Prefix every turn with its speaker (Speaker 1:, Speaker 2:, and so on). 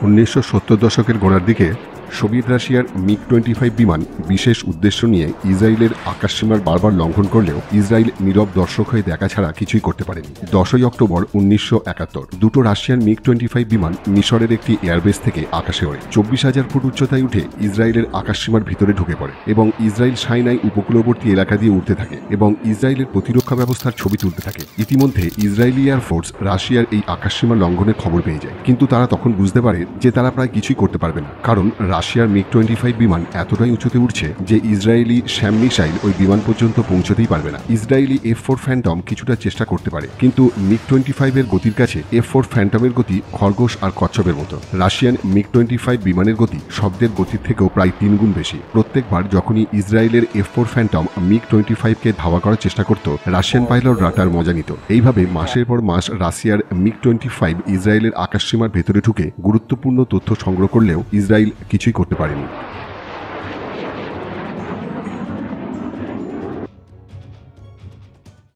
Speaker 1: 1970 দশকের গোড়ার দিকে সোভিয়েত রাশিয়ার মিগ-25 বিমান বিশেষ উদ্দেশ্য নিয়ে ইসরায়েলের আকাশসীমার বারবার লঙ্ঘন করলেও ইসরায়েল নীরব দর্শক হয়ে দেখা ছাড়া কিছুই করতে পারেনি। 10 অক্টোবর 1971 দুটো রাশিয়ান মিগ-25 বিমান মিশরের একটি এয়ারবেস থেকে আকাশে ওড়ে 24,000 ফুট উচ্চতায় উঠে ইসরায়েলের আকাশসীমার ভিতরে ঢুকে পড়ে এবং ইসরায়েল সাইনাই উপকূলবর্তী এলাকা দিয়ে উঠতে থাকে এবং ইসরায়েলের প্রতিরক্ষা ব্যবস্থার ছবি তুলতে থাকে। ইতিমধ্যে ইসরায়েলি এয়ারফোর্স রাশিয়ার এই আকাশসীমা লঙ্ঘনের খবর পেয়ে যায়, কিন্তু তারা তখন বুঝতে পারে যে তারা প্রায় কিছুই করতে পারবে না, কারণ রাশিয়ার মিগ-25 বিমান এতটাই উঁচুতে উঠছে যে ইসরায়েলি শ্যাম মিসাইল ওই বিমান পর্যন্ত পৌঁছতেই পারবে না। ইসরায়েলি F-4 ফ্যান্টম কিছুটা চেষ্টা করতে পারে, কিন্তু মিগ-25 এর গতির কাছে F-4 ফ্যান্টমের গতি খরগোশ আর কচ্ছপের মতো। রাশিয়ান মিগ-25 বিমানের গতি শব্দের গতির থেকেও প্রায় 3 গুণ বেশি। প্রত্যেকবার যখনই ইসরায়েলের F-4 ফ্যান্টম মিগ-25 কে ধাওয়া করার চেষ্টা করত, রাশিয়ান পাইলটরা তার মজা নিত। এইভাবে মাসের পর মাস রাশিয়ার মিগ-25 ইসরায়েলের আকাশসীমার ভেতরে ঢুকে গুরুত্বপূর্ণ তথ্য সংগ্রহ করলেও ইসরায়েল কিছুই করতে পারেনি।